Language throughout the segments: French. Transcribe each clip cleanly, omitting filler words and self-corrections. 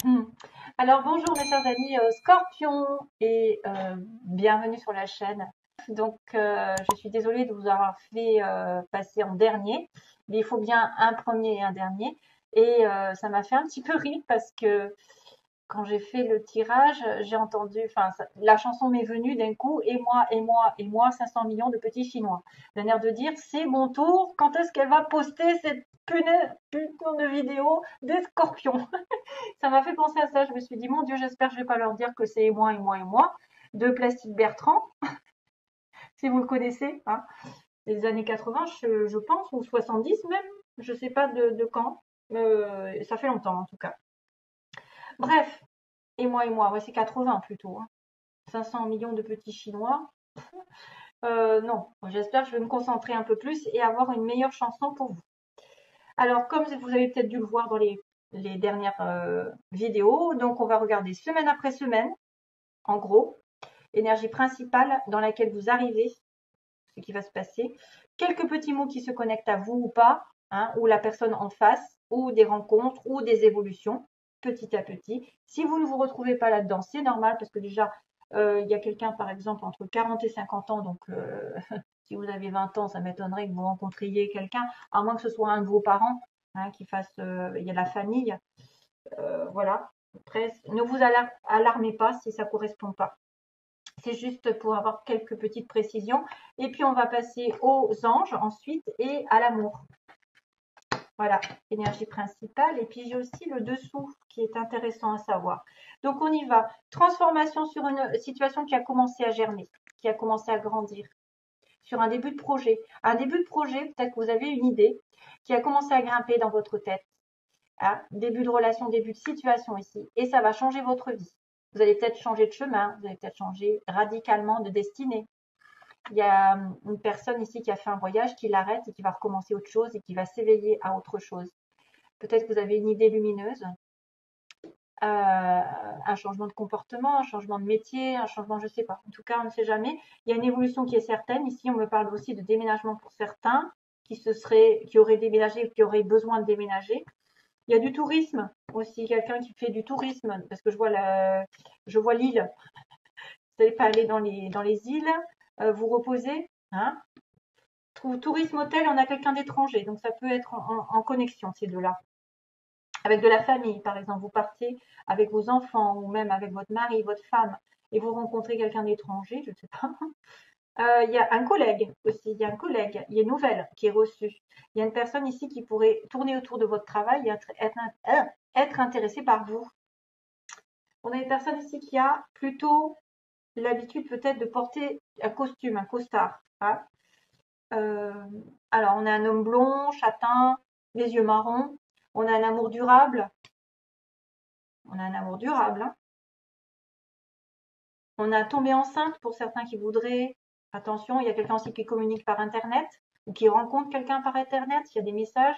Hmm. Alors bonjour mes chers amis Scorpion et bienvenue sur la chaîne. Donc je suis désolée de vous avoir fait passer en dernier, mais il faut bien un premier et un dernier. Et ça m'a fait un petit peu rire parce que quand j'ai fait le tirage, j'ai entendu, enfin, la chanson m'est venue d'un coup, et moi, et moi, et moi, 500 millions de petits Chinois. D'un air de dire, c'est mon tour, quand est-ce qu'elle va poster cette putain de vidéo des scorpions? Ça m'a fait penser à ça. Je me suis dit, mon Dieu, j'espère que je vais pas leur dire que c'est moi et moi et moi. De Plastique Bertrand, si vous le connaissez, hein, des années 80, je pense, ou 70 même. Je sais pas de quand. Ça fait longtemps en tout cas. Bref, et moi, ouais, c'est 80 plutôt, hein. 500 millions de petits Chinois. Non, j'espère que je vais me concentrer un peu plus et avoir une meilleure chanson pour vous. Alors, comme vous avez peut-être dû le voir dans les dernières vidéos, donc on va regarder semaine après semaine, en gros, énergie principale dans laquelle vous arrivez, ce qui va se passer, quelques petits mots qui se connectent à vous ou pas, hein, ou la personne en face, ou des rencontres, ou des évolutions, petit à petit. Si vous ne vous retrouvez pas là-dedans, c'est normal, parce que déjà, il y a quelqu'un, par exemple, entre 40 et 50 ans, donc si vous avez 20 ans, ça m'étonnerait que vous rencontriez quelqu'un, à moins que ce soit un de vos parents, hein, qui fasse, il y a la famille, voilà. Après, ne vous alarmez pas si ça ne correspond pas. C'est juste pour avoir quelques petites précisions. Et puis, on va passer aux anges ensuite et à l'amour. Voilà, énergie principale. Et puis, j'ai aussi le dessous qui est intéressant à savoir. Donc, on y va. Transformation sur une situation qui a commencé à germer, qui a commencé à grandir. Sur un début de projet. Un début de projet, peut-être que vous avez une idée qui a commencé à grimper dans votre tête. Ah, début de relation, début de situation ici. Et ça va changer votre vie. Vous allez peut-être changer de chemin, vous allez peut-être changer radicalement de destinée. Il y a une personne ici qui a fait un voyage, qui l'arrête et qui va recommencer autre chose et qui va s'éveiller à autre chose. Peut-être que vous avez une idée lumineuse, un changement de comportement, un changement de métier, un changement, je ne sais pas. En tout cas, on ne sait jamais. Il y a une évolution qui est certaine. Ici, on me parle aussi de déménagement pour certains qui auraient déménagé ou qui auraient besoin de déménager. Il y a du tourisme aussi, quelqu'un qui fait du tourisme, parce que je vois l'île. Vous n'allez pas aller dans les îles, vous reposer, hein. Tourisme hôtel, on a quelqu'un d'étranger, donc ça peut être en connexion ces deux-là. Avec de la famille, par exemple, vous partez avec vos enfants ou même avec votre mari, votre femme, et vous rencontrez quelqu'un d'étranger, je ne sais pas. Il y a un collègue aussi, il y a un collègue, il y a une nouvelle qui est reçue. Il y a une personne ici qui pourrait tourner autour de votre travail et être intéressée par vous. On a une personne ici qui a plutôt l'habitude peut-être de porter un costume, un costard, hein. Euh, alors, on a un homme blond, châtain, les yeux marrons. On a un amour durable. On a un amour durable, hein. On a tombé enceinte pour certains qui voudraient. Attention, il y a quelqu'un aussi qui communique par Internet ou qui rencontre quelqu'un par Internet, il y a des messages,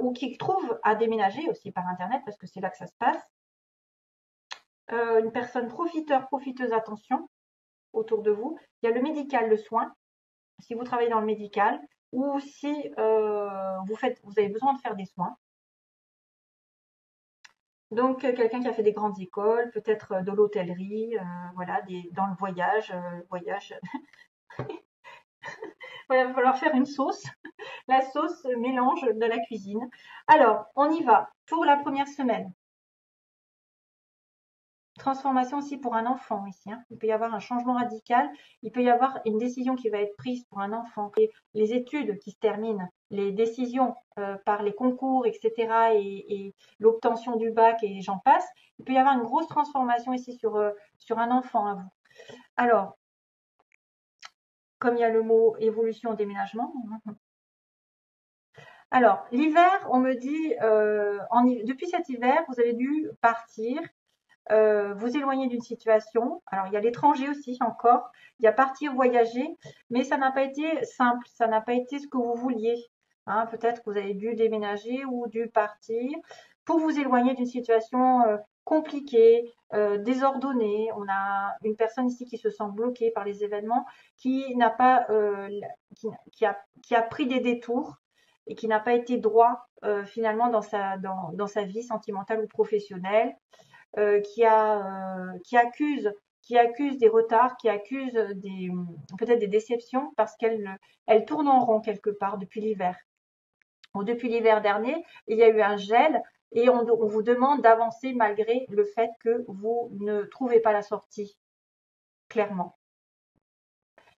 ou qui trouve à déménager aussi par Internet parce que c'est là que ça se passe. Une personne profiteur, profiteuse, attention, autour de vous. Il y a le médical, le soin, si vous travaillez dans le médical ou si vous avez besoin de faire des soins. Donc, quelqu'un qui a fait des grandes écoles, peut-être de l'hôtellerie, voilà, dans le voyage. Il va falloir faire une sauce. La sauce mélange de la cuisine. Alors, on y va pour la première semaine. Transformation aussi pour un enfant ici, hein. Il peut y avoir un changement radical. Il peut y avoir une décision qui va être prise pour un enfant. Et les études qui se terminent, les décisions par les concours, etc. et l'obtention du bac et j'en passe. Il peut y avoir une grosse transformation ici sur un enfant à vous. Alors, comme il y a le mot évolution, déménagement. Alors, l'hiver, on me dit, depuis cet hiver, vous avez dû partir, vous éloigner d'une situation. Alors, il y a l'étranger aussi encore, il y a partir, voyager, mais ça n'a pas été simple, ça n'a pas été ce que vous vouliez, hein. Peut-être que vous avez dû déménager ou dû partir pour vous éloigner d'une situation compliquée, désordonnée. On a une personne ici qui se sent bloquée par les événements, qui n'a pas, qui a pris des détours et qui n'a pas été droit finalement dans sa vie sentimentale ou professionnelle, qui accuse des retards, qui accuse peut-être des déceptions parce qu'elle tourne en rond quelque part depuis l'hiver. Bon, depuis l'hiver dernier, il y a eu un gel et on vous demande d'avancer malgré le fait que vous ne trouvez pas la sortie, clairement.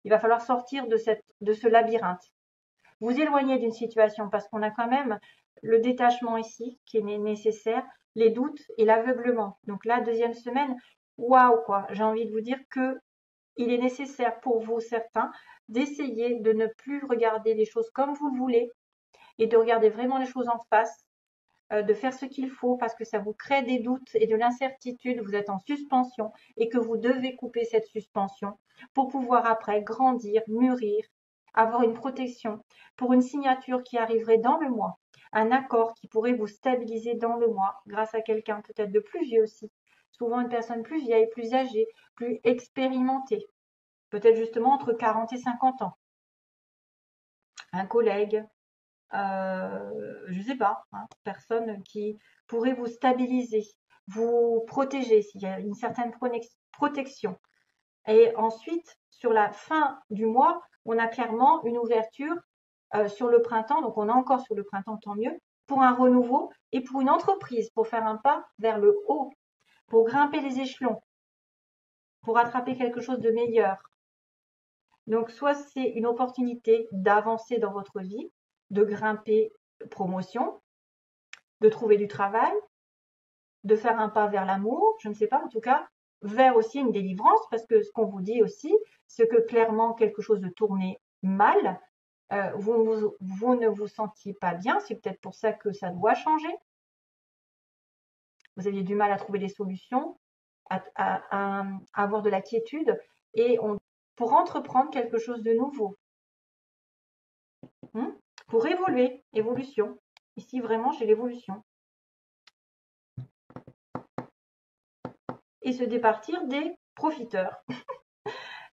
Il va falloir sortir de ce labyrinthe. Vous éloigner d'une situation parce qu'on a quand même le détachement ici qui est nécessaire, les doutes et l'aveuglement. Donc la deuxième semaine, waouh quoi, j'ai envie de vous dire que il est nécessaire pour vous certains d'essayer de ne plus regarder les choses comme vous le voulez et de regarder vraiment les choses en face, de faire ce qu'il faut parce que ça vous crée des doutes et de l'incertitude, vous êtes en suspension et que vous devez couper cette suspension pour pouvoir après grandir, mûrir, avoir une protection pour une signature qui arriverait dans le mois, un accord qui pourrait vous stabiliser dans le mois grâce à quelqu'un peut-être de plus vieux aussi, souvent une personne plus vieille, plus âgée, plus expérimentée, peut-être justement entre 40 et 50 ans, un collègue, je sais pas, hein, personne qui pourrait vous stabiliser, vous protéger s'il y a une certaine protection. Et ensuite, sur la fin du mois, on a clairement une ouverture sur le printemps, donc on est encore sur le printemps, tant mieux, pour un renouveau et pour une entreprise, pour faire un pas vers le haut, pour grimper les échelons, pour attraper quelque chose de meilleur. Donc, soit c'est une opportunité d'avancer dans votre vie, de grimper promotion, de trouver du travail, de faire un pas vers l'amour, je ne sais pas, en tout cas, vers aussi une délivrance, parce que ce qu'on vous dit aussi, c'est que clairement quelque chose de tourné mal, vous ne vous sentiez pas bien, c'est peut-être pour ça que ça doit changer. Vous aviez du mal à trouver des solutions, à avoir de la quiétude, et pour entreprendre quelque chose de nouveau. Pour évoluer, évolution. Ici, vraiment, j'ai l'évolution. Et se départir des profiteurs.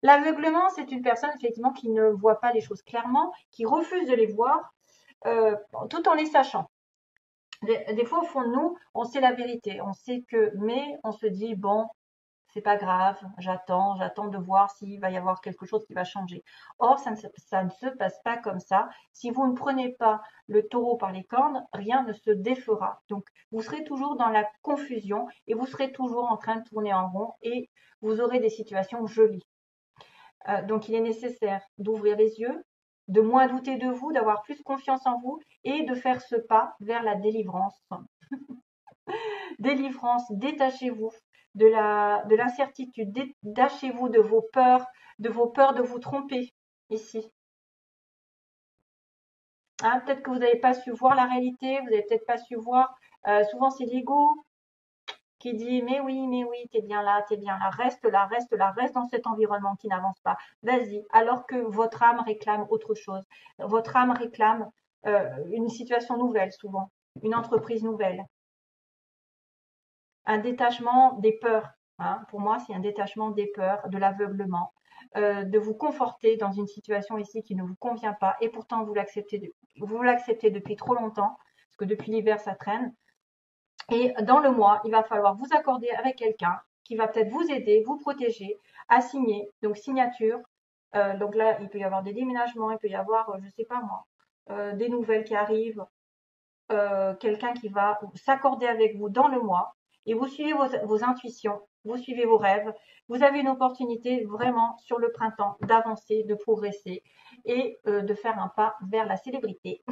L'aveuglement, c'est une personne effectivement qui ne voit pas les choses clairement, qui refuse de les voir, tout en les sachant. Des fois, au fond de nous, on sait la vérité, on sait que, mais on se dit, bon, c'est pas grave, j'attends de voir s'il va y avoir quelque chose qui va changer. Or, ça ne se passe pas comme ça. Si vous ne prenez pas le taureau par les cornes, rien ne se défera. Donc, vous serez toujours dans la confusion et vous serez toujours en train de tourner en rond et vous aurez des situations jolies. Donc, il est nécessaire d'ouvrir les yeux, de moins douter de vous, d'avoir plus confiance en vous et de faire ce pas vers la délivrance. Délivrance, détachez-vous de l'incertitude, détachez-vous de vos peurs de vous tromper ici. Hein, peut-être que vous n'avez pas su voir la réalité, vous n'avez peut-être pas su voir, souvent c'est l'ego qui dit mais oui, t'es bien là, reste là, reste dans cet environnement qui n'avance pas. Vas-y, alors que votre âme réclame autre chose. Votre âme réclame une situation nouvelle souvent, une entreprise nouvelle. Un détachement des peurs. Hein. Pour moi, c'est un détachement des peurs, de l'aveuglement, de vous conforter dans une situation ici qui ne vous convient pas et pourtant vous l'acceptez depuis trop longtemps, parce que depuis l'hiver ça traîne. Et dans le mois, il va falloir vous accorder avec quelqu'un qui va peut-être vous aider, vous protéger, à signer. Donc signature. Donc là, il peut y avoir des déménagements, il peut y avoir, je ne sais pas moi, des nouvelles qui arrivent, quelqu'un qui va s'accorder avec vous dans le mois et vous suivez vos intuitions, vous suivez vos rêves. Vous avez une opportunité vraiment sur le printemps d'avancer, de progresser et de faire un pas vers la célébrité.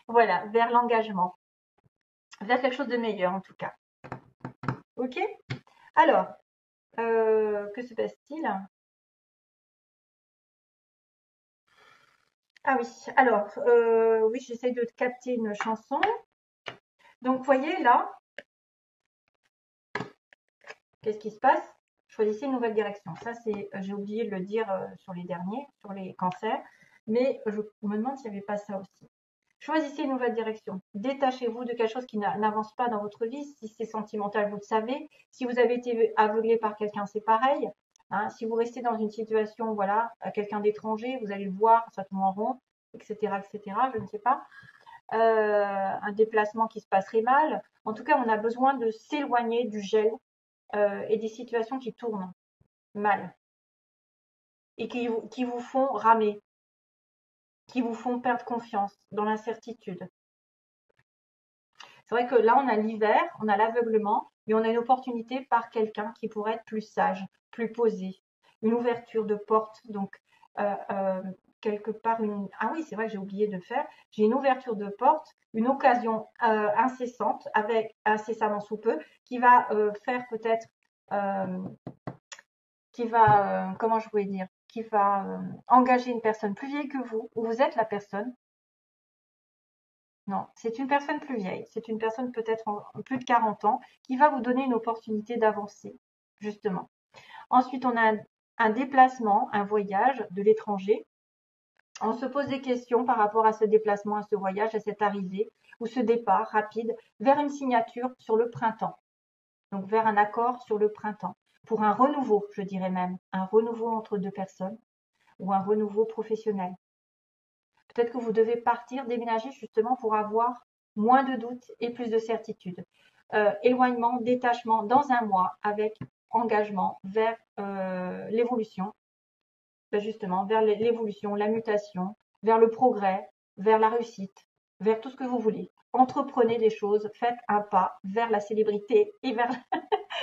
Voilà, vers l'engagement, vers quelque chose de meilleur en tout cas. Ok? Alors, que se passe-t-il? Ah oui, alors, oui, j'essaie de capter une chanson. Donc, vous voyez là, qu'est-ce qui se passe? Choisissez une nouvelle direction. Ça, c'est, j'ai oublié de le dire sur les derniers, sur les cancers, mais je me demande s'il n'y avait pas ça aussi. Choisissez une nouvelle direction. Détachez-vous de quelque chose qui n'avance pas dans votre vie. Si c'est sentimental, vous le savez. Si vous avez été aveuglé par quelqu'un, c'est pareil. Hein, si vous restez dans une situation, voilà, à quelqu'un d'étranger, vous allez le voir, ça tourne en rond. etc., etc., je ne sais pas. Un déplacement qui se passerait mal. En tout cas, on a besoin de s'éloigner du gel et des situations qui tournent mal et qui vous font ramer, qui vous font perdre confiance dans l'incertitude. C'est vrai que là, on a l'hiver, on a l'aveuglement, mais on a une opportunité par quelqu'un qui pourrait être plus sage, plus posé, une ouverture de porte. Donc, quelque part, ah oui, c'est vrai que j'ai oublié de le faire. J'ai une ouverture de porte, une occasion incessante, avec incessamment sous peu, qui va faire peut-être, qui va, comment je pourrais dire, qui va engager une personne plus vieille que vous, ou vous êtes la personne. Non, c'est une personne plus vieille, c'est une personne peut-être en plus de 40 ans qui va vous donner une opportunité d'avancer, justement. Ensuite, on a un déplacement, un voyage de l'étranger. On se pose des questions par rapport à ce déplacement, à ce voyage, à cette arrivée ou ce départ rapide vers une signature sur le printemps. Donc vers un accord sur le printemps. Pour un renouveau, je dirais même, un renouveau entre deux personnes ou un renouveau professionnel. Peut-être que vous devez partir, déménager justement pour avoir moins de doutes et plus de certitude. Éloignement, détachement dans un mois avec engagement vers l'évolution, justement, vers l'évolution, la mutation, vers le progrès, vers la réussite, vers tout ce que vous voulez. Entreprenez des choses, faites un pas vers la célébrité et vers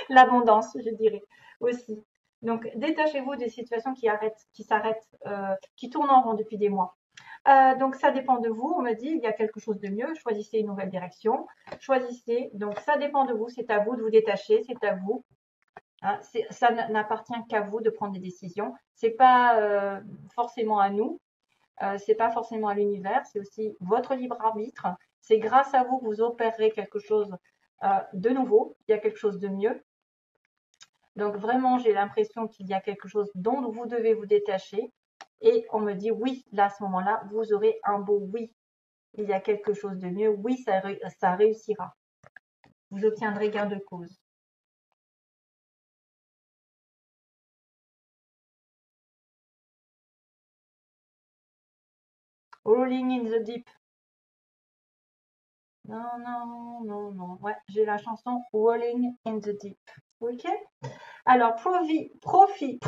l'abondance, je dirais aussi. Donc, détachez-vous des situations qui s'arrêtent, qui tournent en rond depuis des mois. Donc, ça dépend de vous. On me dit, il y a quelque chose de mieux. Choisissez une nouvelle direction. Choisissez. Donc, ça dépend de vous. C'est à vous de vous détacher. C'est à vous. Hein, ça n'appartient qu'à vous de prendre des décisions. C'est pas forcément à nous. C'est pas forcément à l'univers. C'est aussi votre libre arbitre. C'est grâce à vous que vous opérerez quelque chose de nouveau. Il y a quelque chose de mieux. Donc, vraiment, j'ai l'impression qu'il y a quelque chose dont vous devez vous détacher. Et on me dit oui, là, à ce moment-là, vous aurez un beau oui. Il y a quelque chose de mieux. Oui, ça réussira. Vous obtiendrez gain de cause. Rolling in the deep. Non, non, non, non. Ouais, j'ai la chanson Rolling in the deep. Ok? Alors, profit.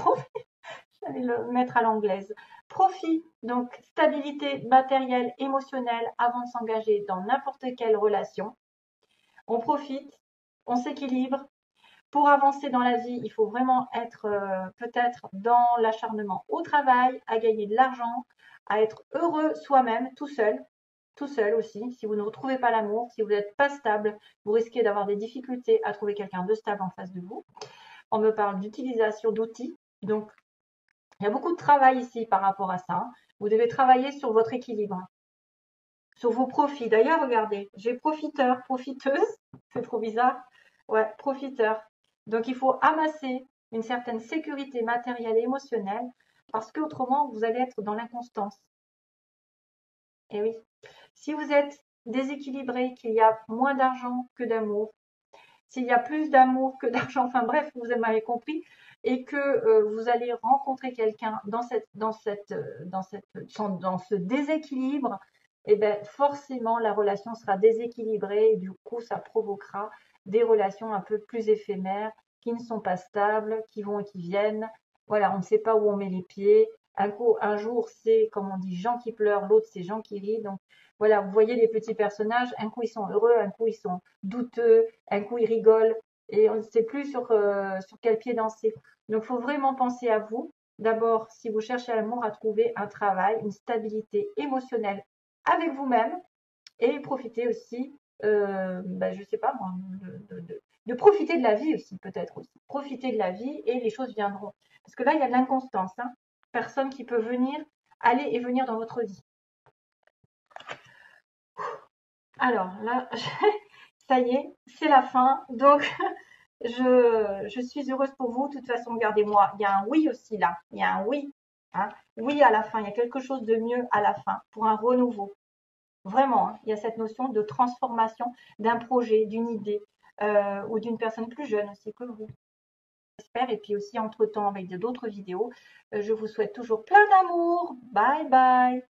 J'allais le mettre à l'anglaise. Profit, donc stabilité matérielle, émotionnelle avant de s'engager dans n'importe quelle relation. On profite, on s'équilibre. Pour avancer dans la vie, il faut vraiment être peut-être dans l'acharnement au travail, à gagner de l'argent, à être heureux soi-même, tout seul aussi. Si vous ne retrouvez pas l'amour, si vous n'êtes pas stable, vous risquez d'avoir des difficultés à trouver quelqu'un de stable en face de vous. On me parle d'utilisation d'outils, donc il y a beaucoup de travail ici par rapport à ça. Vous devez travailler sur votre équilibre, sur vos profits. D'ailleurs, regardez, j'ai profiteur, profiteuse, c'est trop bizarre. Ouais, profiteur. Donc, il faut amasser une certaine sécurité matérielle et émotionnelle parce qu'autrement, vous allez être dans l'inconstance. Et oui, si vous êtes déséquilibré, qu'il y a moins d'argent que d'amour, s'il y a plus d'amour que d'argent, enfin bref, vous m'avez compris, et que vous allez rencontrer quelqu'un dans ce déséquilibre, et bien forcément la relation sera déséquilibrée et du coup ça provoquera des relations un peu plus éphémères qui ne sont pas stables, qui vont et qui viennent. Voilà, on ne sait pas où on met les pieds. Un jour c'est, comme on dit, Jean qui pleure, l'autre c'est Jean qui rit. Donc voilà, vous voyez les petits personnages, un coup ils sont heureux, un coup ils sont douteux, un coup ils rigolent et on ne sait plus sur quel pied danser. Donc il faut vraiment penser à vous. D'abord, si vous cherchez l'amour, à trouver un travail, une stabilité émotionnelle avec vous-même et profiter aussi, je sais pas moi, de profiter de la vie aussi peut-être aussi. Profiter de la vie et les choses viendront. Parce que là, il y a de l'inconstance. Hein. Personne qui peut venir, aller et venir dans votre vie. Alors là, ça y est, c'est la fin. Donc, je suis heureuse pour vous. De toute façon, regardez-moi, il y a un oui aussi là. Il y a un oui. Hein. Oui à la fin. Il y a quelque chose de mieux à la fin pour un renouveau. Vraiment, hein, il y a cette notion de transformation d'un projet, d'une idée ou d'une personne plus jeune aussi que vous. J'espère. Et puis aussi, entre-temps, avec d'autres vidéos, je vous souhaite toujours plein d'amour. Bye bye.